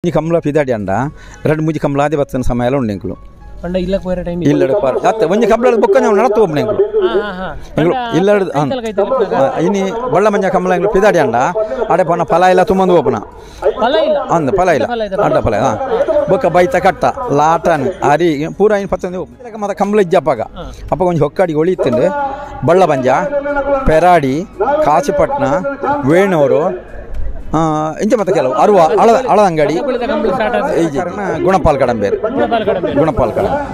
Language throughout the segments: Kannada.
Ini kamla pidadi anda, rada muji kamla ade batsan samaya lo nengkulu. Anda ilak pera time. Ilak par. Atte, wanya kamla bukan yang nara tuh nengkulu. Ilak, ini balla manja kamla yang pidadi anda, ada pana palaila tuh mandu apna. Palaila. Anda palaila, ada palaila. Buka baita katta, latan, ari, pura ini patsan deh. Ilak mata kamla japaga. Apa kau hokka di goli tende, balla manja, peradi, Kachipatna, Venoro. Inja mata kalau arwa ala anggadi karena Gunapal kadamber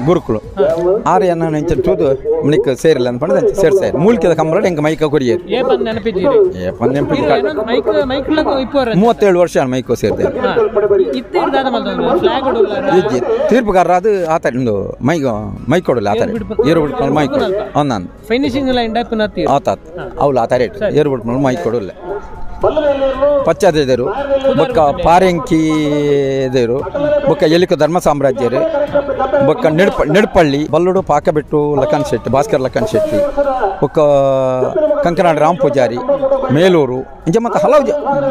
Gurukulu Ariana nanti tuh menikah serilan pada ser mulai kita kamera yang kemaik kau kurier ya pandai pijiri ya pandai pijiri maik lagu ipor 37 ವರ್ಷ maik kau ser deh itu ada malah flag udah iya tirpu karena itu atar itu maik kau udah atar yerbut mal maik anan finishing line dah pernah tir atat awal atar itu yerbut mal maik kau udah ಪಚ್ಚದೆ ಇದರು ಬೊಕ್ಕ ಪಾರೆಂಕಿ ಇದರು ಬೊಕ್ಕ ಎಲಿಕ ಧರ್ಮ ಸಾಮ್ರಾಜ್ಯ ಬೊಕ್ಕ ನೆಡ್ಪಳ್ಳಿ ಬಲ್ಲುಡು ಪಾಕಬೆಟ್ಟು ಲಖನ್ ಶೆಟ್ಟಿ ಭಾಸ್ಕರ್ ಲಖನ್ ಶೆಟ್ಟಿ ಬೊಕ್ಕ ಕಂಕನಾಡು ರಾಮ್ ಪೂಜಾರಿ ಮೇಲೂರು ಇಂಚ ಮತ್ತೆ ಹಲವು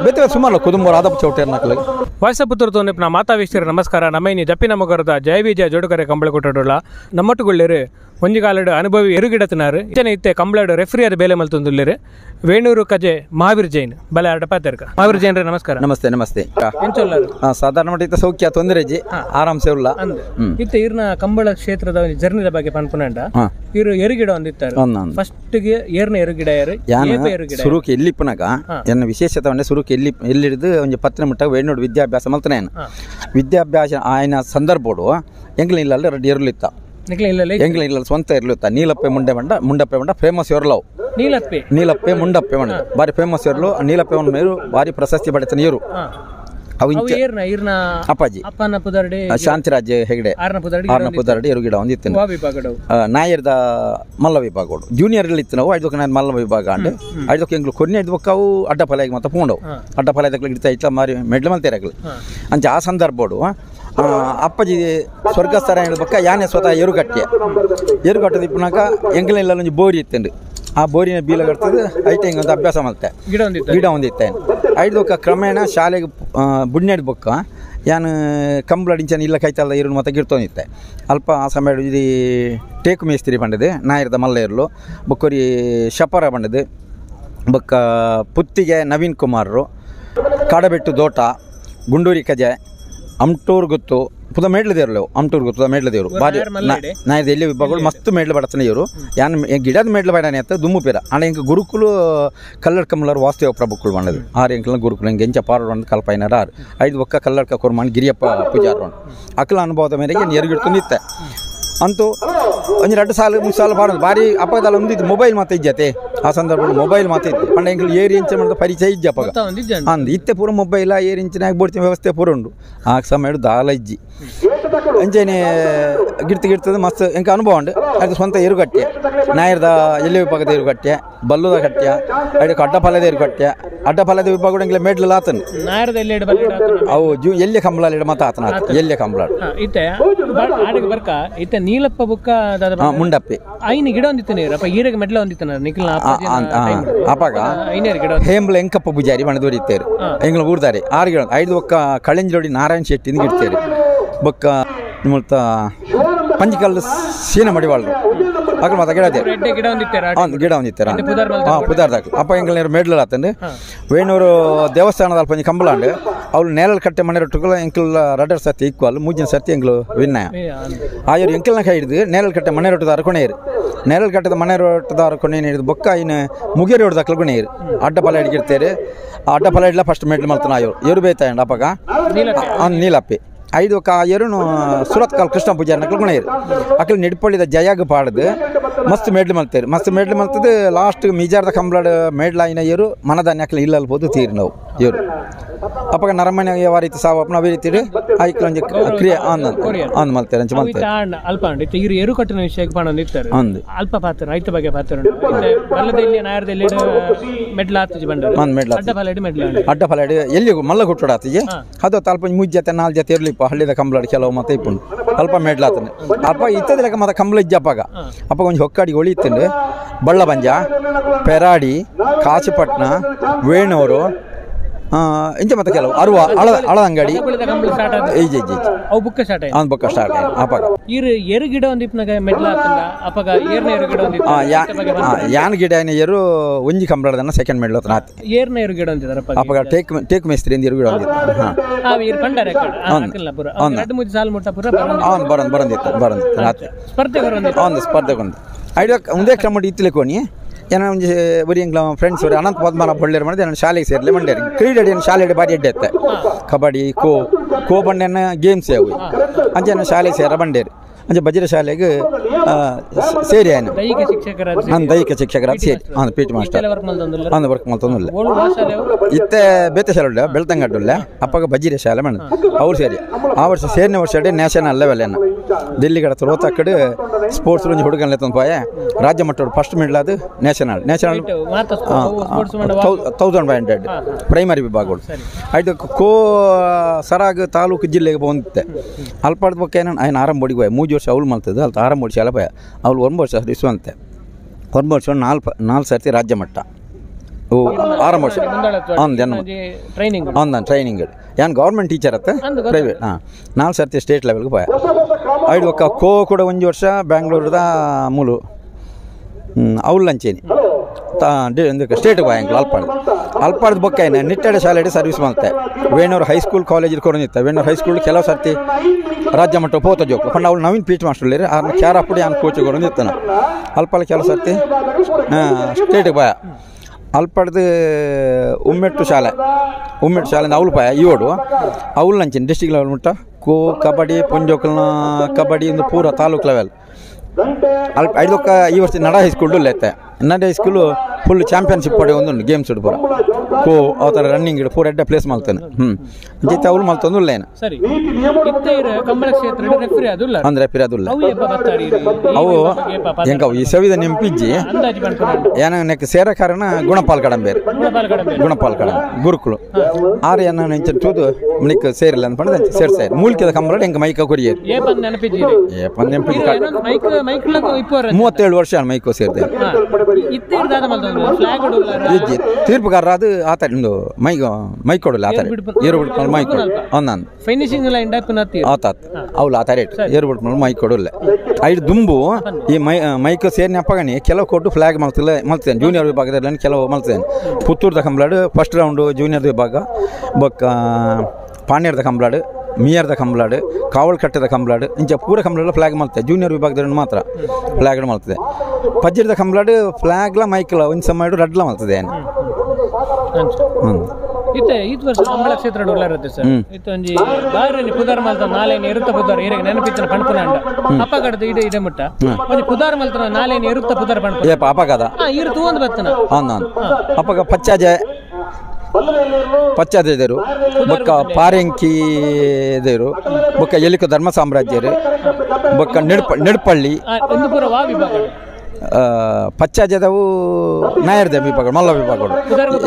ಬೇತೆ ಸುಮಾರು ಕುದುಂಬರು ಆದಪ್ಪ ಚೌಟೇರ್ ನಕಲು ವಾಯ್ಸಪುತ್ರతో నా మాతా వీక్షకులకు నమస్ಕಾರ ನಮ್ಮೈನಿ ಜಪ್ಪಿನ ಮೊಗರದ ಜಯವಿಜಯ ಜೋಡುಕರೆ ಕಂಬಳ ಕೊಟ್ಟಡುಲ್ಲ ನಮ್ಮಟ್ಟುಗೊಳ್ಳಿರು ಒಂಜಿಗಾಲಡು ಅನುಭವಿ ಎರುಗಿಡತನಾರು ಇಚನೆ ಇತ್ತೆ ಕಂಬಳಡು ರೆಫ್ರಿಯರ್ ಬೇಲೆ ಮಲ್ತೊಂದುಲ್ಲೆರು ವೇಣೂರು ಕಜೆ ಮಹಾವೀರ್ ಜೈನ್ ಬಲೆ ಅಡಪಾತೆರ್ಕ ಮಹಾವೀರ್ ಜೈನ್ ನಮಸ್ಕಾರ ನಮಸ್ತೆ ನಮಸ್ತೆ ಎಂಚೊಲ್ಲರು ಸಾಧಾರಣ ಮಟ್ಟ ಸೌಖ್ಯ ತೊಂದರೆಜಿ ಆರಾಮ್ಸೆ ಉಲ್ಲ ಇತ್ತೆ ಇರ್ನ ಕಂಬಳ ಕ್ಷೇತ್ರದ ಜರ್ನಿದ ಬಗ್ಗೆ ಪನ್ಪುನಂಡ ಇರು ಎರುಗಿಡ ಒಂದಿತ್ತಾರೆ ಫಸ್ಟ್ ಗೆ ಏರ್ನ ಎರುಗಿಡ ಸುರುಕ್ ಎಲ್ಲಿಪ್ಪನಾಗ ಎನ್ನ ವಿಶೇಷತೆ ಅಂದ್ರೆ ಸುರುಕ್ ಎಲ್ಲಿಡಿದು ಒಂದು ಪತ್ರ ಮುಟ್ಟ ವೇಣೂರು ವಿದ್ಯಾಭ್ಯಾಸ ಮಲ್ತನೆ ವಿದ್ಯಾಭ್ಯಾಸ ಆಯ್ನ ಸಂದರ್ಭಡು ಎಂಗ್ಲಿಲ್ಲ ರೆಡ್ಡಿ ಇರಲಿತ್ತ ಎಂಗ್ಲಿಲ್ಲ ಸ್ವಂತ ಇರ್ಲಿತ್ತ ನೀಲಪ್ಪೆ ಮುಂಡಪ್ಪೆ ಮಂಡ ಫೇಮಸ್ ಇರಲವು ನೀಲಪ್ಪೆ ಮುಂಡಪ್ಪೆ ಮಂಡ ಬಾರಿ ಫೇಮಸ್ ಇರಲು ನೀಲಪ್ಪೆ ಮಂಡ ಮೇರು ಬಾರಿ ಪ್ರಶಸ್ತಿ ಪಡೆತ ನೀರು ಅಪ್ಪಾಜಿ ಶಾಂತಿರಾಜ್ ಹೆಗಡೆ ಆರ್ನ ಪುದಾರ್ಡಿ ಎರುಗಿಡ ಒಂದಿತ್ತು ನಾಯರ್ದ ಮಲ್ಲ ವಿಭಾಗ ಜೂನಿಯರ್ ಇತ್ತು ನಾವು ಐದು ನಾನು ಮಲ್ಲ ವಿಭಾಗ ಅಂಡ್ ಐದು ಎಂಗ್ಲು ಕೊನೆ ಐದು ಅವು ಅಡ್ಡ ಫಲಾಗಿ ಮತ್ತೆ ಪೂಂಡವು ಅಡ್ಡ ಫಲಾಯದಾಗ ಇಡ್ತಾ ಇಟ್ಲ ಮಾರಿ ಮೆಡ್ಲ ಮಲ್ತೇರಾಗಲಿ ಅಂಚ ಆ ಸಂದರ್ಭಡು ಅಪ್ಪಾಜಿ ಸ್ವರ್ಗಸ್ಥರ ಹೇಳ್ಬೇಕ ಯಾನೇ ಸ್ವತಃ ಎರುಗಟ್ಟದ ಇಪ್ಪನಾಕ ಎಂಗ್ಲೆಲ್ಲ ಒಂದು ಬೋರಿ ಇತ್ತಂಡು ಆ ಬೋರಿನ ಬೀಲ ಕಟ್ತದೆ ಐಟೆ ಹಿಂಗೆ ಒಂದು ಅಭ್ಯಾಸ ಮಾಡ್ತೆ ಗಿಡ ಒಂದಿತ್ತೆ ಐದು ಕ್ರಮೇಣ ಶಾಲೆಗೆ ಬುಡ್ನೆಡ್ ಬೊಕ್ಕ ಯಾನು ಕಂಬಳಡಿಂಚನ ಇಲ್ಲ ಕೈತಲ್ಲ ಇರು ಮತ್ತೆ ಗಿಡ್ತೊಂದಿತ್ತೆ ಅಲ್ಪ ಆ ಸಮಯ ಇದು ಟೇಕು ಮೇಸ್ತ್ರಿ ಬಂಡದು ನಾಯಿರದ ಮಲ್ಲ ಇರಲು ಬೊಕ್ಕೊರಿ ಶಪರ ಬಂಡದು ಬೊಕ್ಕ ಪುತ್ತಿಗೆ ನವೀನ್ ಕುಮಾರರು ಕಾಡಬೆಟ್ಟು ದೋಟ ಗುಂಡೂರಿ ಕಜೆ ಅಮ್ಟೂರ್ ಗೊತ್ತು ಪುದ ಮೇಡ್ಲು ದೇವ್ರು ಅಮ್ಟೂರ್ ಗೊತ್ತು ಮೇಡ್ಲು ದೇವರು ಬಾರಿ ನಾಯ್ದು ಎಲ್ಲಿ ವಿಭಾಗಗಳು ಮಸ್ತ್ ಮೇಡ್ಲು ಬಡತನ ಇವರು ಯಾನ್ ಗಿಡದ ಮೇಡ್ಲು ಬೇಡನೆ ಅಂತ ದುಮ್ಮು ಪೇರ ಅಣ್ಣ ಹಿಂಗೆ ಗುರುಕುಲು ಕಲ್ಲಡ್ ಕಮಲರ್ ವಾಸ್ತವ ಪ್ರಭುಗಳು ಬಂಡದು ಆರು ಎಂಕ್ಲ ಗುರುಕುಲು ಹಿಂಗೆ ಎಂಚ ಪಾರು ಒಂದು ಕಲ್ಪೈನಾರ ಆರು ಐದು ಒಕ್ಕ ಕಲ್ಲಡ್ಕ ಕೊರ್ಮಾನ್ ಗಿರಿಯಪ್ಪ ಪೂಜಾರ ಅಕ್ಕಲ ಅನುಭವದ ಮೇರೆಗೆ ಎರುಗಿಡ್ತು ನಿತ್ತೆ ಅಂತೂ ಒಂದು 2 ಸಾಲ 3 ಸಾಲ ಬಾರೋದು ಬಾರಿ ಅಪ್ಪದಲ್ಲಿ ಒಂದಿದ್ದು ಮೊಬೈಲ್ ಮಾತ್ರ ಇಜ್ಜತೆ ಆ ಸಂದರ್ಭದಲ್ಲಿ ಮೊಬೈಲ್ ಮಾತ್ರ ಇತ್ತು ಪಂಡ ಎಂಕ್ಲು ಏರಿ ಇಂಚ ಮಾಡಿದ ಪರಿಚಯ ಇಜ್ಜಪ್ಪ ಅಂದು ಇತ್ತೆ ಪೂರ ಮೊಬೈಲ ಏರಿ ಇಂಚಿನಾಗ ಬೋಡ್ತಿನ ವ್ಯವಸ್ಥೆ ಪೂರ ಉಂಡು ಆ ಸಮಯ ದಾಲ ಇಜ್ಜಿ ಅಂಚೆನೆ ಗಿಡ್ತದೆ ಮಸ್ತ್ ಎಂಕ ಅನುಭವ ಉಂಡು ಅದು ಸ್ವಂತ ಎರುಗಟ್ಟೆ ನಾಯರ್ದ ಎಲ್ಲಿ ವಿಭಾಗದ ಎರುಗಟ್ಟೆ ಬಲ್ಲುದ ಕಟ್ಟೆ ಅದಕ್ಕೆ ಅಡ್ಡಫಲದ ಎರುಗಟ್ಟೆ ಅಡ್ಡಫಲದ ವಿಭಾಗ ಎಂಗ್ಲ ಮೇಡ್ಲ ಆತನು ಅವು ಎಲ್ಲಿ ಕಂಬಳ ಮಾತ ಆತನ ಎಲ್ಲಿ ಕಂಬಳ ನೀಲಪ್ಪ ಬುಕ್ಕ ಮುಂಡಪ್ಪೆ ಐನಿ ಗಿಡ ಒಂದಿತ್ತು ನೀರಪ್ಪ ಈರೆಗೆ ಮೆಡ್ಲ ಒಂದಿತ್ತು ನಿಖಿಲ್ ಅಪಾಗ ಹೇಂಬ್ಲ ಎಂಕಪ್ಪ ಪೂಜಾರಿ ಬಣದೋರಿತ್ತೇರು ಎಂಗ್ಲ ಊರ್ದಾರೆ 6 ಗಿಡ 5 ಒಕ್ಕ ಕಳೆಂಜೋಡಿ ನಾರಾಯಣ್ ಶೆಟ್ಟಿ ಗಿಡ್ತೇರು ಬೊಕ್ಕ ನಿಮ್ಮತ್ತ ಪಂಜಿಕಲ್ಲು ಸೀನ ಮಡಿವಾಳ್ರು ಅక్కడ ಮತ್ತೆ ಗಿಡ ಒಂದಿತ್ತಾರ ಪುದಾರ್ದಾಗ ಅಪ್ಪ ಎಂಗ್ಲ ಮೇಡ್ಲ ಆತಂಡು ವೇಣೂರು ದೇವಸ್ಥಾನದ ಪಂಜಿ ಕಂಬಳಾಂಡು ಅವ್ಳು ನೇರಲ್ ಕಟ್ಟೆ ಮನೆ ರೊಟ್ಟುಗಳು ಎಂಕಲ್ ರಡರ್ ಸರ್ತಿ ಈಕ್ವಲ್ ಮೂಜಿನ ಸರ್ತಿ ಎಂಗ್ಲು ವಿನ್ನಯ ಆಯರು ಎಂಕಲ್ನ ಕೈ ಹಿಡಿದು ನೇರಲ್ ಕಟ್ಟೆ ಮನೆ ರೊಟ್ಟದ ಅರ್ಕೊಣೇರು ನೇರಲ್ ಕಟ್ಟದ ಮನೆ ರೊಟ್ಟದ ಅರ್ಕೊಣೇನು ಹಿಡಿದು ಬೊಕ್ಕ ಇನ್ನು ಮುಗಿಯರಿ ಹೊಡೆದ ಕಲ್ಕೊಣೇರು ಅಡ್ಡ ಫಲ ಹಿಡಿಗಿರ್ತಾರೆ ಆ ಅಡ್ಡ ಫಲ ಹಿಡ್ಲ ಫಸ್ಟ್ ಮೇಡ್ಲು ಮಲ್ತಾನ ಎರು ಬೇಯ್ತಾಯಂಡು ಅಪ್ಪಗ ನೀಲಪ್ಪೆ 5 ಒಕ್ಕ ಎರುನು ಸುರತ್ ಕಾಲ್ ಕೃಷ್ಣ ಪೂಜಾರ ನಕಲ್ಕೊಣೇರು ಅಕಲ್ ನೆಡ್ಪಳ್ಳಿದ ಜಯಾಗ ಪಾಡ್ದು ಮಸ್ತ್ ಮೇಡ್ಲು ಮಲ್ತೇರು ಮಸ್ತ್ ಮೇಡ್ಲು ಮಲ್ತದ್ದು ಲಾಸ್ಟ್ ಮೀಜಾರ್ದ ಕಂಬಳದ ಮೇಡ್ಲಾಯಿನ ಏರು ಮನದಾನ್ಯ ಅಕಲ್ ಇಲ್ಲಲ್ಬೋದು ತೀರಿ ನಾವು ಏರು ಅಪ್ಪಗ ನರಮನೆ ಯಾವ ರೀತಿ ಸಾವಪ್ಪ ನಾವು ರೀತಿ ಆಯ್ಕೆ ಒಂದು ಕ್ರಿಯೆ ಅಂದ್ ಮಲ್ತೇರೆ ಅಂಚ ಮಲ್ತೇರೆ ಅಲ್ಪ ಅಂಡ್ ಇರು ಎರು ಕಟ್ಟಿನ ವಿಷಯಕ್ಕೆ ಪಾಡೊಂದಿತ್ತಾರೆ ಅಂದ್ ಅಲ್ಪ ಪಾತ್ರ ರೈತ ಬಗ್ಗೆ ಪಾತ್ರ ಬಲ್ಲದಲ್ಲಿ ನಾಯರದಲ್ಲಿ ಮೆಡ್ಲ ಆತಿಜಿ ಬಂಡರು ಅಡ್ಡ ಫಲಡಿ ಎಲ್ಲಿ ಮಲ್ಲ ಗುಟ್ಟಡ ಆತಿಜಿ ಅದು ತಲ್ಪ 3 ಜೊತೆ 4 ಜೊತೆ ಇರ್ಲಿಪ್ಪ ಹಳ್ಳಿದ ಕಂಬಳಡಿ ಕೆಲವು ಮತ್ತೆ ಇಪ್ಪುಂಡು ಅಲ್ಪ ಮೆಡ್ಲ ಆತನೆ ಅಲ್ಪ ಇತ್ತದ ಲೆಕ್ಕ ಮತ್ತೆ ಕಂಬಳ ಇಜ್ಜಪ್ಪಾಗ ಅಪ್ಪ ಒಂದು ಹೊಕ್ಕಾಡಿ ಒಳಿ ಇತ್ತಂಡು ಬಳ್ಳಬಂಜ ಪೆರಾಡಿ ಕಾಚಿಪಟ್ನ ವೇಣೂರು ಇಂಚ ಮತ್ತೆ ಕೆಲವು ಅರುವ ಅಳದ ಅಂಗಡಿ ಈಜಿ ಅವು ಬುಕ್ಕ ಸ್ಟಾರ್ಟ್ ಅವ್ನು ಬೊಕ್ಕ ಸ್ಟಾರ್ಟ್ ಆಯ್ತು ಅಪಗ ಏರು ಗಿಡ ಒಂದಿಪ್ನಾಗ ಮೆಟ್ಲ ಹಾಕಂದ ಅಪಗ ಏರ್ನ ಏರು ಗಿಡ ಒಂದಿತ್ತು ಯಾನ್ ಗಿಡ ಏರು ಒಂಜಿ ಕಂಬಳದನ್ನ ಸೆಕೆಂಡ್ ಮೆಡ್ಲ್ ಹತ್ರ ಆತ ಏರ್ನ ಏರು ಗಿಡ ಒಂದಿದ್ದಾರೆ ಅಪಗ ಟೇಕ್ ಮೇಸ್ತ್ರಿ ಎಂದು ಗಿಡ ಒಂದಿತ್ತು ಕಂಡಾರೆ ಪುರ 2-3 ಸಾಲ ಮುಟ್ಟ ಪುರ ಅವ್ನು ಬರಂದಿತ್ತು ಸ್ಪರ್ಧೆ ಕೊಂದು ಐಡಿಯಾ ಒಂದೇ ಕ್ರಮ ಇತ್ತಲೆ ಕೋನಿ ಏನೋ ಒಂದು ಬರೀ ಎಂಗ್ಲ ಫ್ರೆಂಡ್ಸ್ ಅವರು ಅನಂತ ಪದ್ಮನಾಭ ಬಳ್ಳೇರು ಮಾಡಿದೆ ನಾನು ಶಾಲೆಗೆ ಸೇರಲಿ ಮಂಡ್ಯ ಕ್ರೀಡೆ ಶಾಲೆ ಬಾರಿ ಎಡ್ಡೆ ಇತ್ತೆ ಕಬಡ್ಡಿ ಖೋ ಬಂಡೆನ ಗೇಮ್ಸ್ ಯಾವು ಅಂಚೆ ನಾನು ಶಾಲೆಗೆ ಸೇರ ಬಂಡೇರಿ ಅಂಚೆ ಬಜ್ರ ಶಾಲೆಗೆ ಸೇರಿ ಆಯ್ನು ದೈಹಿಕ ಶಿಕ್ಷಕರ ಸೇರಿ ಪಿ ಟಿ ಮಾಸ್ಟರ್ ವರ್ಕ್ ಮಲ್ತೊಂದಿಲ್ಲ ಇತ್ತೆ ಬೇತೆ ಶಾಲೆ ಬೆಳ್ತಂಗಡ್ಡುಲ್ಲ ಅಪ್ಪಗ ಬಜ್ರ ಶಾಲೆ ಮಣ್ಣು ಅವ್ರು ಸೇರಿ ಆ ವರ್ಷ ಸೇರಿನ ವರ್ಷ ನ್ಯಾಷನಲ್ ಲೆವೆಲ್ ಏನು ఢిల్లీ ಕಡೆ ರೋತ ಕಡೆ ಸ್ಪೋರ್ಟ್ಸ್ ಒಂದು ಹುಡುಗನ ಎತ್ತೊಂದು ಪೋಯ ರಾಜ್ಯ ಮಟ್ಟ ಫಸ್ಟ್ ಮಿಡ್ಲ್ ಅದು ನ್ಯಾಷನಲ್ 1500 ಪ್ರೈಮರಿ ವಿಭಾಗಗಳು ಆಯ್ತು ಕೋ ಸರಾಗ ತಾಲೂಕು ಜಿಲ್ಲೆಗೆ ಬಂದಿತ್ತೆ ಅಲ್ಪಾಡ್ದ ಬಗ್ಗೆ ಏನು ఆయన ಆರಂಭಡಿಗೆ ಹೋಯ್ 3 ವರ್ಷ ಅವಳು ಮಲ್ತದ್ದು ಅಲ್ಲಿ ಆರಂಭಡಿ ಶಾಲೆ ಪೋಯ ಅವಳು 1 ವರ್ಷ ಇಸುವಂತೆ 1 ವರ್ಷ 4 ಸರ್ತಿ ರಾಜ್ಯ ಮಟ್ಟ 6 ವರ್ಷ ಟ್ರೈನಿಂಗ್ ಏನು ಗೌರ್ಮೆಂಟ್ ಟೀಚರ್ ಅತ್ತೆ ಪ್ರೈವೇಟ್ 4 ಸರ್ತಿ ಸ್ಟೇಟ್ ಲೆವೆಲ್ಗೆ ಪೋಯ ಐದು ಒಕ್ಕ ಖೋ ಕೂಡ 1 ವರ್ಷ ಬ್ಯಾಂಗ್ಳೂರದ ಮೂಲು ಅವ್ಳು ಲಂಚೇನಿ ಸ್ಟೇಟ್ಗೆ ಹೋಯಂಗ್ಲು ಅಲ್ಪಾಡ್ದು ಬೊಕ್ಕ ನಿಟ್ಟೆಡೆ ಶಾಲೆ ಸರ್ವಿಸ್ ಮಾಡುತ್ತೆ ವೇಣೂರು ಹೈಸ್ಕೂಲ್ ಕಾಲೇಜಿಗೆ ಕೊಡೋದಿತ್ತು ವೇಣೂರು ಹೈಸ್ಕೂಲ್ ಕೆಲವು ಸರ್ತಿ ರಾಜ್ಯ ಮಟ್ಟ ಪೋತ ಜೋಕು ಪಂಡ ಅವ್ಳು ನವೀನ್ ಪೀಚ್ ಮಾಸ್ಟರ್ ಅವ್ರನ್ನ ಕ್ಯಾರಾಪುಡಿ ಅವ್ನು ಕೋಚ್ ಕೊಡೋದಿತ್ತಾನ ಅಲ್ಪಲ್ಲ ಕೆಲವು ಸರ್ತಿ ಸ್ಟೇಟ್ಗೆ ಹೋಯ ಅಲ್ಪಡ್ದು ಉಮ್ಮೆಟ್ಟು ಶಾಲೆಯಿಂದ ಅವಳು ಪಾಯ ಇವಡು ಅವಳು ಲಂಚಿನ ಡಿಸ್ಟಿಕ್ ಲೆವೆಲ್ ಮುಟ್ಟ ಖೋ ಕಬಡ್ಡಿ ಪುಂಜೋಕಲ್ನ ಕಬಡ್ಡಿ ಒಂದು ಪೂರ ತಾಲೂಕು ಲೆವೆಲ್ ಐದೊಕ್ಕ ಈ ವರ್ಷ ನಡ ಹೈಸ್ಕೂಲ್ಡು ಲೆತ್ತೆ ನಡ ಹೈಸ್ಕೂಲು ಫುಲ್ ಚಾಂಪಿಯನ್ಶಿಪ್ ಪಡೆ ಒಂದು ಗೇಮ್ಸ್ ಇಡು ಪೂರ ಖೋ ಅವ ಥರ ರನ್ನಿಂಗ್ ಇಡು ಪೂರ ಎಡ್ಡೆ ಪ್ಲೇಸ್ ಮಾಡ್ತಾನೆ ಜೊತೆ ಅವಳು ಮಲ್ತೊಂದು ಇಲ್ಲ ಅಂದ್ರೆ ರೆಫ್ರಿ ಅದುಲ್ಲ ಅವು ಹೆಂಗ ಈ ಸವಿದ ನೆಂಪಿಜ್ಜಿ ಏನ ನೆಕ್ ಸೇರ ಕಾರಣ ಗುಣಪಾಲ್ ಕಡಂಬೇರು ಗುಣಪಾಲ್ ಕಡಂಬೆ ಗುರುಕುಲು ಆರು ಏನ ನೆಂಚ ತೂದು ನಿಕ್ ಸೇರಿಲ್ಲ ಅನ್ಪಂಡ ಸೇರ್ಸಾಯ ಮೂಲ್ಕಿದ ಕಂಬಳ ಹೆಂಗ ಮೈಕ ಕೊರಿಯರು 37 ವರ್ಷ ಮೈಕೋ ಸೇರಿದೆ ತೀರ್ಪುಗಾರ ಅದು ಆತ ಮೈ ಕೊಡಲ್ಲ ಆತ ಏರು ಬಿಡ್ಕೊಂಡು ಮೈ ಕೊಡ ಒಂದೊಂದು ಆತ ಅವ್ಲು ಆತ ರೇಟ್ ಏರು ಬಿಡ್ಕೊಂಡು ಮೈ ಕೊಡಲ್ಲ ಐದು ದುಂಬು ಈ ಮೈಕ್ ಸೇರಿನ ಅಪ್ಪಗನಿ ಕೆಲವು ಕೊಟ್ಟು ಫ್ಲಾಗ್ ಮಲ್ತೇನೆ ಜೂನಿಯರ್ ವಿಭಾಗದಲ್ಲಿ ಕೆಲವು ಮಲ್ತೇನೆ ಪುತ್ತೂರ್ದ ಕಂಬಳಾಡು ಫಸ್ಟ್ ರೌಂಡು ಜೂನಿಯರ್ ವಿಭಾಗ ಬೊಕ್ಕ ಪಾಣ್ಯರ್ದ ಕಂಬಳಾಡು ಮಿಯರ್ದ ಕಂಬಳಾಡು ಕಾವಲ್ ಕಟ್ಟದ ಕಂಬಳಾಡು ಇಂಚ ಪೂರ ಕಂಬಳ ಫ್ಲಾಗ್ ಮಲ್ತದೆ ಜೂನಿಯರ್ ವಿಭಾಗದಲ್ಲಿ ಮಾತ್ರ ಫ್ಲಾಗ್ ಮಲ್ತದೆ ಪಜ್ಜಿರದ ಕಂಬಳಾಡು ಫ್ಲಾಗ್ಲ ಮೈಕ್ಲ ಒಂದು ಸಮಯ ರಡ್ಲ ಮಲ್ತದೆ ಏನು ಇತ್ತೆ ಈ ವರ್ಷ ಕಂಬಳ ಕ್ಷೇತ್ರ ಉಳ್ಳಾರತ್ತೆ ಸರ್ ಇತ್ತು ಒಂಜಿ ಬಾರಿ ಪುದಾರ್ ಮಲ್ತ ನಾಲೇನೆ ಇರುತ್ತ ಪುದಾರ್ ಏರೆಗೆ ನೆನಪಿತ್ತಿನ ಪಣಪನ ಅಂಡ ಅಪ್ಪ ಕಡದ ಇಡೆ ಮುಟ್ಟ ಒಂಜಿ ಪುದಾರ್ ಮಲ್ತನ ನಾಲೇನೆ ಇರುತ್ತ ಪುದಾರ್ ಪಣಪನ ಏಪ ಅಪ್ಪ ಕದ ಇರುತ್ತು ಒಂದು ಬತ್ತನ ಅಪ್ಪಗ ಪಚ್ಚಾದೇರು ಬೊಕ್ಕ ಪಾರೆಂಕಿ ದೇರು ಬೊಕ್ಕ ಎಲಿಕ ಧರ್ಮ ಸಾಮ್ರಾಜ್ಯರು ಬೊಕ್ಕ ನೆಡ್ಪಳ್ಳಿ ಪಚ್ಚಾಜದವು ನಾಯರ್ದ ವಿಭಾಗ ಮಲ್ಲ ವಿಭಾಗಗಳು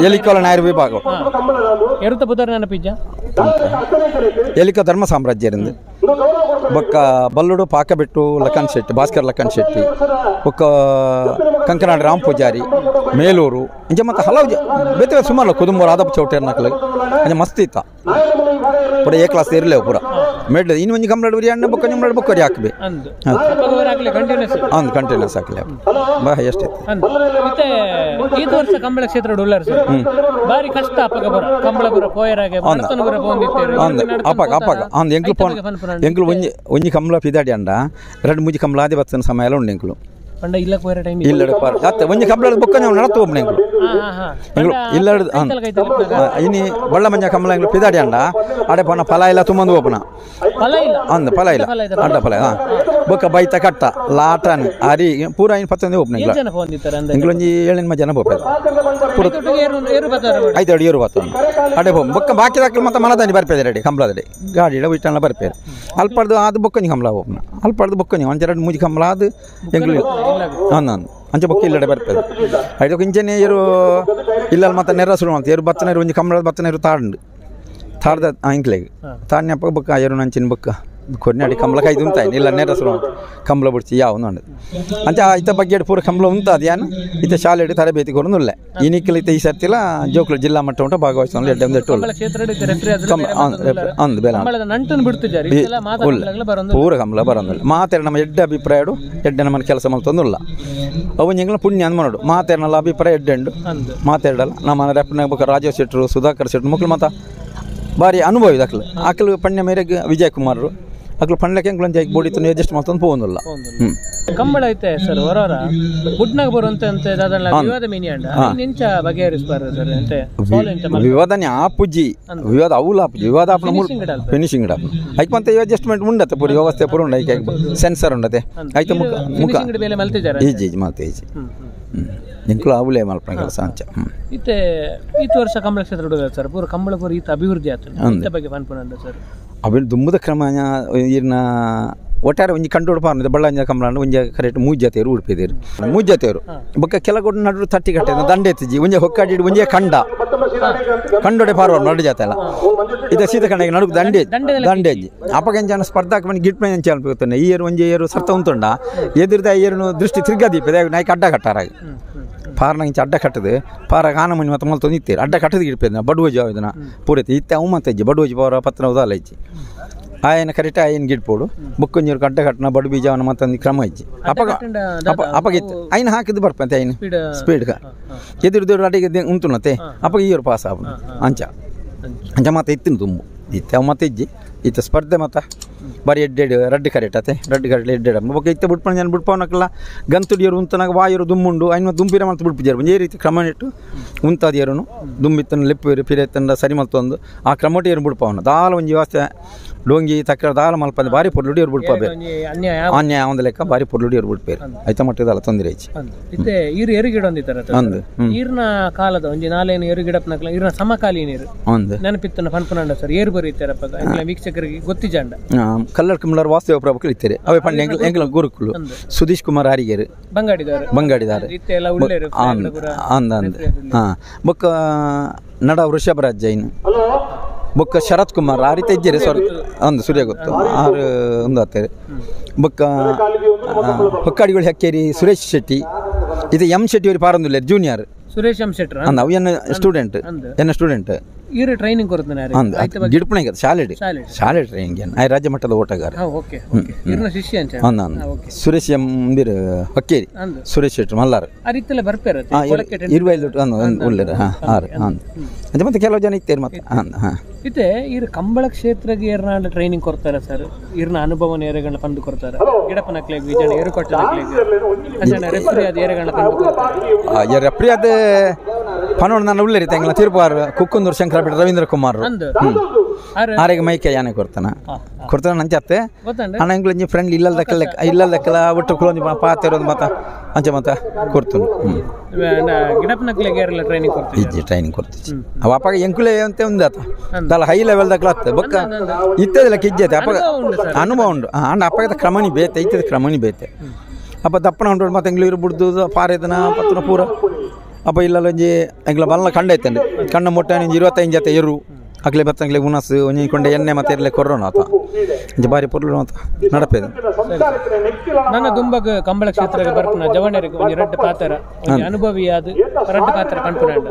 ಎಲಿಕೋಲ ನಾಯರ್ ವಿಭಾಗ ಎಲಿಕ ಧರ್ಮ ಸಾಮ್ರಾಜ್ಯರಿಂದ ಬೊಕ್ಕ ಬಲ್ಲುಡು ಪಾಕಬೆಟ್ಟು ಲಖನ್ ಶೆಟ್ಟಿ ಭಾಸ್ಕರ್ ಲಖನ್ ಶೆಟ್ಟಿ ಬೊಕ್ಕ ಕಂಕನಾಡು ರಾಮ್ ಪೂಜಾರಿ ಮೇಲೂರು ಇಂಚ ಮತ್ತೆ ಹಲವು ಬೇತೆ ಸುಮಾರು ಕುದುಂಬೂರು ಆದಪ್ಪ ಚೌಟೇರ್ ನಕ್ಲು ಅಂಚ ಮಸ್ತ್ ಇತ್ತ ಪೂರ ಎ ಕ್ಲಾಸ್ ಇರಲೇವು ಪೂರ ಮೇಡ್ ಇನ್ನು ಒಂಜಿ ಕಂಪ್ಲೇಟ್ ಬಿರಿ ಅಣ್ಣ ಬೊಕ್ಕ ನಿಮ್ಗೆ ಬೊಕ್ಕರಿ ಹಾಕ್ಬಿ ಅಂದ್ ಕಂಟಿನ್ಯೂಸ್ ಹಾಕ್ಲಿ ಬಾ ಎಷ್ಟಿತ್ತು ಈ ವರ್ಷ ಕಂಬಳ ಕ್ಷೇತ್ರ ಬಾರಿ ಕಷ್ಟ ಕಂಬಳ ಪೋಯರಾಗೆ ಅಪ್ಪಾಗ ಅಂದ್ ಎಂಕ್ಲು ಒಂಜಿ ಕಂಬಳ ಪಿದಾಡಿ ಅಂಡ 2-3 ಕಂಬಳ ಆದಿ ಬರ್ತನ ಸಮಯ ಉಂಡು ಎಂಕ್ಲು ಇಲ್ಲ ಒಂಜಿ ಕಂಬಳ ಬೊಕ್ಕ ನಾವು ನಡತ್ತು ಒಬ್ಬನ ಎಂಕ್ಲು ಇಲ್ಲ ಇನಿ ಬಳ್ಳ ಮಂಜ ಕಂಬಳ ಎಂಕ್ಲು ಪಿದಾಡಿ ಅಂಡ ಅಡೆ ಪೋನ ಫಲ ಇಲ್ಲ ತುಂಬಂದು ಒಬ್ಬನ ಅಂದ ಫಲ ಇಲ್ಲ ಅಡ್ಡ ಫಲ ಬೊಕ್ಕ ಬೈತ ಕಟ್ಟ ಲಾಟನ್ ಅರಿ ಪೂರ ಇನ್ 10 ಒಬ್ಬನ ಎಂಕ್ಲು ಒಂಜಿ 7 ಜನ ಬೋಪೇದ ಪೂರ 5 ಏರು ಬತ್ತ ಅಡೆ ಬೊ ಬೊಕ್ಕ ಬಾಕಿ ಹಾಕಿ ಮತ್ತೆ ಮನದಾನಿ ಬರ್ಪೇದೆ ರೆಡಿ ಕಂಬಳದಡಿ ಗಾಡಿ ಇಟ್ಟ ಬರ್ಪೇದೆ ಅಲ್ಪಡ್ದು ಅದು ಬೊಕ್ಕನಿ ಕಂಬಳ ಒಬ್ಬನ ಅಲ್ಪಡ್ದು ಬೊಕ್ಕನಿ ಒಂದ್ 2-3 ಕಂಬಳ ಅದು ಎಂಕ್ಲು ಅಂಚೆ ಬೊಕ್ಕ ಇಲ್ಲಡೆ ಬರ್ತದೆ ಐದಕ್ಕೆ ಇಂಚನೆ ಏರು ಇಲ್ಲ ಮತ್ತೆ ನೆರ ಶುರು ಮಾಡ್ತಾರೆ ಏರು ಬತ್ತನೇರು ಒಂಜಿ ಕಂಬಳದ ಬತ್ತನೇರು ತಾಡ್ದು ತಾಡ್ದ ಇಂಕ್ಲೆಗೆ ತಾಡ್ನಪ್ಪ ಬೊಕ್ಕ ಏರು ನಂಚಿನ ಬೊಕ್ಕ ಕೊರ್ನಾಡಿ ಕಂಬಳ ಕೈದು ಉಂತಾಯಿ ಇಲ್ಲ ನೆರಸರು ಕಂಬಳ ಬಿಡ್ಸಿ ಯಾವನು ಅಂಡ್ ಅಂಚ ಇತ್ತ ಬಗ್ಗೆ ಪೂರ ಕಂಬಳ ಉಂತಾದ ಯಾನು ಇತ್ತ ಶಾಲೆ ತರಬೇತಿ ಕೊರನುಲ್ಲ ಈ ನಿಕ್ಕಲು ಇತ್ತ ಈ ಸರ್ತಿಲ್ಲ ಜೋಕುಲು ಜಿಲ್ಲಾ ಮಟ್ಟ ಉಂಟು ಭಾಗವಹಿಸೋನು ಎಡ್ಡೆ ಒಂದು ಅಂದು ಬೇಲ ಪೂರ ಕಂಬಳ ಬರೋದಿಲ್ಲ ಮಾತಾಡಿ ನಮ್ಮ ಎಡ್ಡೆ ಅಭಿಪ್ರಾಯ ಎಡ್ಡೆ ನಮ್ಮನ್ನು ಕೆಲಸ ಮಾಡ್ತಂದಿಲ್ಲ ಅವು ಎಂಗ್ಲ ಪುಣ್ಯ ಅಂದ್ ಮಾಡೋಡು ಮಾತಾಡಲ್ಲ ಅಭಿಪ್ರಾಯ ಎಡ್ಡೆಂಡು ಮಾತಾಡಲ್ಲ ನಮ್ಮ ರೆಪ್ನಾಗ ಬೇಕಾದ್ರೆ ರಾಜೀವ್ ಶೆಟ್ಟರು ಸುಧಾಕರ್ ಶೆಟ್ಟರು ಮಕ್ಕಳು ಮಾತಾ ಭಾರಿ ಅನುಭವ ಇದೆ ಅಕ್ಕಲು ಪಣ್ಯ ಮೇರೆಗೆ ವಿಜಯ್ ಕುಮಾರರು ಅಕ್ಕಲು ಪಣ್ಯಕ್ಕೆ ಹೆಂಗೆ ಬೋಡಿತು ಅಡ್ಜಸ್ಟ್ ಮಾಡ್ಕೊಂಡು ಹೋಗೋದಿಲ್ಲ ಕಂಬಳ ಐತೆ ಸರ್ ಹೊರ ಗುಡ್ನಾಗ ಬರುವಂತ ವಿವಾದ ಮೀನಿಯಂಡ ನಿಂಚ ಬಗೆಹರಿಸಬಾರದು ಸರ್ ಅಂತೆ ವಿವಾದನೆ ಆಪುಜಿ ವಿವಾದ ಅವಳು ಆಪುಜಿ ವಿವಾದ ಫಿನಿಶಿಂಗ್ ಇಡ ಐಕ್ ಮತ್ತೆ ಅಡ್ಜಸ್ಟ್ಮೆಂಟ್ ಉಂಡತ್ತೆ ಪೂರಿ ವ್ಯವಸ್ಥೆ ಪೂರ ಉಂಡ ಐಕೆ ಸೆನ್ಸರ್ ಉಂಡತೆ ಆಯ್ತು ಮುಖ ಬೇಲೆ ಮಲ್ತಿದ್ದಾರೆ ಈಜಿ ಮಾತು ಈಜಿ ಇಂಕ್ಲು ಅವಲೇ ಮಲ್ಪನ ಕೆಲಸ ಅಂಚ ಇತ್ತೆ ಈತ ವರ್ಷ ಕಂಬಳ ಕ್ಷೇತ್ರ ಹುಡುಗ ಸರ್ ಪೂರ ಕಂಬಳ ಪೂರ ಈತ ಅಭಿವೃದ್ಧಿ ಆಯ್ತು ಇಂಥ ಬಗ್ಗೆ ಪನ್ಪುನಂಡ ಸರ್ ಅವಿಲ್ ದುಮ್ಮದ ಕ್ರಮ ಇರ್ನ ಒಟ್ಟಾರೆ ಒಂಜಿ ಕಂಡು ಪಾರ್ನದ ಬಳ್ಳಂಜ ಕಂಬಳ ಒಂಜಿ ಕರೆಕ್ಟ್ ಮೂಜ್ಜತೆಯರು ಉಡುಪಿದೇರು ಮೂಜ್ಜತೆಯರು ಬೊಕ್ಕ ಕೆಲಗೊಡು ನಡು ತಟ್ಟಿ ಕಟ್ಟೆ ದಂಡೆ ಎತ್ತಿಜಿ ಒಂಜೆ ಹೊಕ್ಕಾಡಿ ಒಂಜೆ ಕಂಡೊಡೆ ಪಾರ್ವಾರ ನಡು ಜಾತೆ ಅಲ್ಲ ಇದು ಸೀತ ಕಣ್ಣಿಗೆ ನಡುಕು ದಂಡೆ ಅಜ್ಜಿ ಅಪಗಂಜನ ಸ್ಪರ್ಧಾಕ ಮನೆ ಗಿಟ್ ಮನೆ ಅನ್ಪೋತಾನೆ ಈ ಏರು ಒಂಜೆ ಏರು ಸರ್ತ ಉಂತುಂಡ ಎದುರ್ದ ಏರು ದೃಷ್ಟಿ ತಿರ್ಗದೀಪದೆ ನಾಯ್ಕ ಅಡ್ಡ ಕಟ್ಟಾರಾಗ ಪಾರ್ನ ಇಂಚ ಅಡ್ಡ ಕಟ್ಟದು ಪಾರಾಗ ಆನ ಮನೆ ಮತ್ತೆ ಮಲ್ ತೊಂದಿತ್ತೇರು ಅಡ್ಡ ಕಟ್ಟದ ಗಿಡ್ಪೇದ ಬಡವಜಿ ಇದನ್ನ ಪೂರೈತಿ ಇತ್ತೆ ಅವು ಮತ್ತೆ ಅಜ್ಜಿ ಬಡವಜಿ ಪವರ ಪತ್ರ ಉದಾಲ ಇಜ್ಜಿ ಆಯನ ಕರೆಕ್ಟ್ ಆಯನ ಗಿಡ್ಪೋಡು ಬುಕ್ಕೊಂಜೂರು ಅಡ್ಡ ಕಟ್ಟನ ಬಡು ಬೀಜವನ್ನ ಮತ್ತೊಂದು ಕ್ರಮ ಇಜ್ಜಿ ಅಪಗಿತ್ತು ಐನ ಹಾಕಿದ್ದು ಬರ್ಪಂತೆ ಐನು ಸ್ಪೀಡ್ಗ ಎದುರು ಅಡಿಗೆ ಉಂಟುನತ್ತೆ ಅಪಗ ಈರು ಪಾಸ್ ಆಗ ಅಂಚ ಮತ್ತೆ ಇತ್ತಿನ ತುಂಬು ಇತ್ತೆ ಅವು ಮತ್ತೆ ಇಜ್ಜಿ ಇತ್ತ ಸ್ಪರ್ಧೆ ಮತ್ತು ಬಾರಿ ಎಡ್ಡೆಡು ರಡ್ಡಿ ಕರೆಕ್ಟತೆ ರಡ್ಡಿ ಕರೆಕ್ಟ್ ಎಡ್ಡೆಡು ಬೊಕ್ಕ ಇತ್ತ ಬಿಡ್ಪಣ ಜನ ಬಿಡ್ಪವನಕ್ಕಲ್ಲ ಗಂತುಡಿಯರು ಉಂತನಾಗ ವಾಯರು ದುಮ್ಮುಂಡು ಐನ ದುಂಬಿರ ಮತ್ತು ಬಿಡ್ಪಿದ್ಯಾರು ಒಂದೇ ರೀತಿ ಕ್ರಮ ಇಟ್ಟು ಉಂತಾದಿಯರು ದುಂಬಿತ್ತನ ಲೆಪ್ಪು ಪಿರೆತ್ತಂಡ ಸರಿ ಮಲ್ತೊಂದು ಆ ಕ್ರಮಟಿಯರು ಬಿಡ್ಪವನ ದಾಲ ಒಂಜಿ ವ್ಯವಸ್ಥೆ ಡೋಂಗಿ ತಕ್ಕ ದಾಲ ಮಲ್ಪಂದು ಬಾರಿ ಪೊರ್ಲುಡಿಯರು ಬಿಡ್ಪಬೇಕು ಅನ್ಯಾಯ ಒಂದು ಲೆಕ್ಕ ಬಾರಿ ಪೊರ್ಲುಡಿಯರು ಬಿಡ್ಪೇರು ಐತ ಮಟ್ಟದಲ್ಲ ತೊಂದರೆ ಐಚಿ ಇತ್ತೆ ಈರು ಎರುಗಿಡ ಹೊಂದಿತ್ತಾರೆ ಅಂದು ಈರ್ನ ಕಾಲದ ಒಂಜಿ ನಾಲೇನು ಎರುಗಿಡಪ್ನಕ್ಲ ಈರ್ನ ಸಮಕಾಲೀನ ನೀರು ನೆನಪಿತ್ತನ ಪನ್ಪುನಂಡ ಸರ್ ಏರು ಬರೀತಾರಪ್ಪ ವೀಕ್ಷಕರಿಗೆ ಗೊತ್ತಿಜಾಂಡ ಕಲ್ಲರ್ ಕಮಲರ್ ವಾಸ್ತವ ಪ್ರಭುಗಳು ಇತ್ತಾರೆ ಅವೇ ಪಂಡ ಎಂಗ್ಲ ಗುರುಕುಲು ಸುದೀಶ್ ಕುಮಾರ್ ಹಾರಿಗೇರು ಬಂಗಾಡಿದಾರೆ ಬೊಕ್ಕ ನಡ ವೃಷಭರಾಜ್ ಜೈನ್ ಬೊಕ್ಕ ಶರತ್ ಕುಮಾರ್ ಆ ರೀತಿ ಇಜ್ಜೇರಿ ಒಂದು ಸೂರ್ಯ ಗೊತ್ತು ಆರು ಒಂದು ಹತ್ತಾರೆ ಬೊಕ್ಕ ಹೊಕ್ಕಾಡಿಗಳು ಹೆಕ್ಕೇರಿ ಸುರೇಶ್ ಶೆಟ್ಟಿ ಇದು ಎಂ ಶೆಟ್ಟಿ ಅವ್ರಿಗೆ ಪಾರೊಂದಿಲ್ಲ ಜೂನಿಯರ್ ಸುರೇಶ್ ಎಂ ಶೆಟ್ಟಿ ಅಂದ ಅವು ಎನ್ನ ಸ್ಟೂಡೆಂಟ್ ಈರು ಟ್ರೈನಿಂಗ್ ಕೊಡ್ತಾನೆ ಗಿಡ್ಪಣೆ ಶಾಲೆ ಟ್ರೈನಿಂಗ್ ರಾಜ್ಯ ಮಟ್ಟದ ಓಟಗಾರ ಸುರೇಶ್ ಎಂ ಬಿರ್ ಹೊಕ್ಕೇರಿ ಸುರೇಶ್ ಶೆಟ್ಟಿ ಮಲ್ಲಾರ್ ಉಳ್ಳೇರ ಅದು ಮತ್ತೆ ಕೆಲವು ಜನ ಇತ್ತೇರು ಮತ್ತೆ ಇತ್ತೆ ಇರು ಕಂಬಳ ಕ್ಷೇತ್ರಕ್ಕೆ ಏರ್ನಾಡ ಟ್ರೈನಿಂಗ್ ಕೊಡ್ತಾರೆ ಸರ್ ಇರ್ನ ಅನುಭವ ಏರೆಗಳನ್ನ ತಂದು ಕೊಡ್ತಾರೆ ಗಿಡಪನಕ್ಲೆ ವಿಜಯ ಏರು ಕೊಟ್ಟನಕ್ಲೆ ರೆಫ್ರಿ ಅದು ಏರೆಗಳನ್ನ ತಂದು ಕೊಡ್ತಾರೆ ರೆಫ್ರಿ ಅದು ಪನೋಡ್ ನಾನು ಉಳ್ಳೇರಿ ತೆಂಗಲ ತಿರುಪಾರ್ ಕುಕ್ಕುಂದೂರು ಶಂಕರ ಬಿಟ್ಟ ರವೀಂದ್ರ ಕುಮಾರ್ ಆರೆಗೆ ಮೈಕೆ ಯಾನೆ ಕೊಡ್ತಾನ ನಂಚತ್ತೆ ಅಣ್ಣ ಎಂಗ್ಲಂಜಿ ಫ್ರೆಂಡ್ ಇಲ್ಲದಕ್ಕೆಲ್ಲ ಒಟ್ಟು ಕುಳೊಂಜಿ ಪಾತಿರೋದು ಮತ್ತ ಅಂಚೆ ಮತ್ತ ಕೊಡ್ತು ಟ್ರೈನಿಂಗ್ ಕೊಡ್ತೀವಿ ಅವ ಅಪ್ಪಾಗ ಎಂಕುಲೆ ಅಂತ ಒಂದು ಆತ ದಲ್ಲ ಹೈ ಲೆವೆಲ್ದಾಗ್ಲ ಆಗ್ತದೆ ಬೊಕ್ಕ ಇತ್ತದಲ್ಲ ಕಿಜ್ಜೈತೆ ಅಪ್ಪಾಗ ಅನುಭವ ಉಂಡು ಅಂಡ್ ಅಪ್ಪಾಗದ ಕ್ರಮಣಿ ಬೇತೆ ಇತ್ತದ ಕ್ರಮಣಿ ಬೇತೆ ಅಪ್ಪ ದಪ್ಪನ ಉಂಟು ಮತ್ತೆ ಎಂಗ್ಲೂರು ಬಿಡ್ದು ಪಾರೇದನ ಪತ್ತನ ಪೂರ ಅಪ್ಪ ಇಲ್ಲಲ್ಲ ಒಂಜಿ ಎಂಗ್ಲ ಬಲ್ಲ ಕಂಡ ಐತಂడి ಕಣ್ಣ ಮುಟ್ಟ 25 ಜೊತೆ ಎರು ಅಕ್ಲೆ ಬತ್ತಂಗ್ಲೆ ಉನಸ್ ಒಂಜಿ ಕೊಂಡೆ ಎಣ್ಣೆ ಮತ್ತೆ ಇರ್ಲೆ ಕೊರೋನ ಆತ ಇಂಜ ಬಾರಿ ಪೊರ್ಲು ಆತ ನಡಪೇದು ನನ್ನ ದುಂಬಗ ಕಂಬಳ ಕ್ಷೇತ್ರಕ್ಕೆ ಬರ್ಪನ ಜವಣರಿಗೆ ಒಂಜಿ ರೆಡ್ ಪಾತ್ರ ಒಂಜಿ ಅನುಭವಿ ಆದ ರೆಡ್ ಪಾತ್ರ ಪನ್ಪುನಂಡ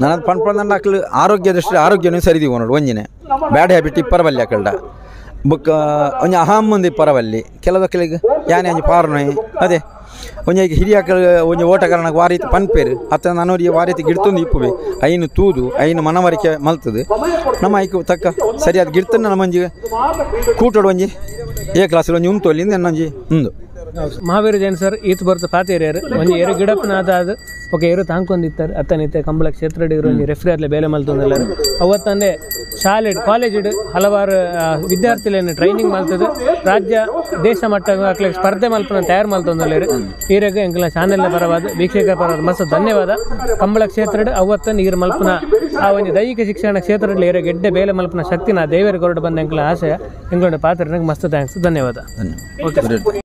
ನನ್ನ ಪನ್ಪುನಂಡ ಅಕ್ಲು ಆರೋಗ್ಯ ದೃಷ್ಟಿ ಆರೋಗ್ಯನೂ ಸರಿದಿ ನೋಡು ಒಂಜಿನೆ ಬ್ಯಾಡ್ ಹ್ಯಾಬಿಟ್ ಇಪ್ಪರವಲ್ಲಿ ಅಕಲ್ಡ ಬುಕ್ ಒಂಜಿ ಅಹಂ ಮಂದಿ ಪರವಲ್ಲಿ ಕೆಲವಕ್ಕೆಲಿಗೆ ಯಾನೆ ಒಂಜಿ ಪಾರ್ನೊಯ್ ಅದೇ ಒಂಜಿ ಹಿರಿಯಕಲ್ ಒಂಜಿ ಓಟಗಾರನಾಗ ವಾರೀತಿ ಪನ್ಪೇರು ಅತ್ತ ನನೋರಿಗೆ ವಾರೀತಿ ಗಿಡ್ತೊಂದು ಇಪ್ಪುವೆ ಐನು ತೂದು ಐನು ಮನವರಿಕೆ ಮಲ್ತದೆ ನಮ್ಮ ಐಕು ತಕ್ಕ ಸರಿಯಾದ ಗಿಡ್ತನ್ನ ನಮ್ಮಂಜಿ ಕೂಟೋಡು ಒಂಜಿ ಏ ಕ್ಲಾಸಲ್ಲಿ ಒಂಜಿ ಉಂಟು ನನ್ನೊಂಜಿ ಉಂದು ಮಹಾವೀರ ಜೈನ್ ಸರ್ ಈತ ಬರ್ತ ಪಾತೇರಿಯರು ಒಂಜಿ ಏರು ಗಿಡಪ್ಪನಾದ ఒక ಏರು ತಾಂಕೊಂದಿತ್ತಾರೆ ಅತ್ತನಿತ್ತೆ ಕಂಬಳ ಕ್ಷೇತ್ರ ಒಂಜಿ ರೆಫ್ರಿ ಅದ್ಲೆ ಬೇಲೆ ಮಲ್ತೊಂದಿಲ್ಲರು ಅವತ್ತಂದೆ ಶಾಲೆ ಕಾಲೇಜ್ ಹಲವಾರು ವಿದ್ಯಾರ್ಥಿಗಳನ್ನು ಟ್ರೈನಿಂಗ್ ಮಲ್ತದೆ ರಾಜ್ಯ ದೇಶ ಮಟ್ಟ ಸ್ಪರ್ಧೆ ಮಲ್ಪನ ತಯಾರು ಮಲ್ತೊಂದಿಲ್ಲರು ಈರೆಗೆ ಎಂಕಲ ಚಾನೆಲ್ ಪರವಾದ ವೀಕ್ಷಕ ಪರವಾದ ಮಸ್ತ್ ಧನ್ಯವಾದ ಕಂಬಳ ಕ್ಷೇತ್ರ ಅವತ್ತ ನೀರು ಮಲ್ಪನ ಆ ಒಂದು ದೈಹಿಕ ಶಿಕ್ಷಣ ಕ್ಷೇತ್ರದಲ್ಲಿ ಏರೆ ಗೆಡ್ಡೆ ಬೇಲೆ ಮಲ್ಪನ ಶಕ್ತಿ ನಾ ದೇವರ ಕೊರಡು ಬಂದ ಎಂಕಲ ಆಶಯ ಎಂಗಳೊಂದು ಪಾತ್ರ ಮಸ್ತ್ ಥ್ಯಾಂಕ್ಸ್ ಧನ್ಯವಾದ ಓಕೆ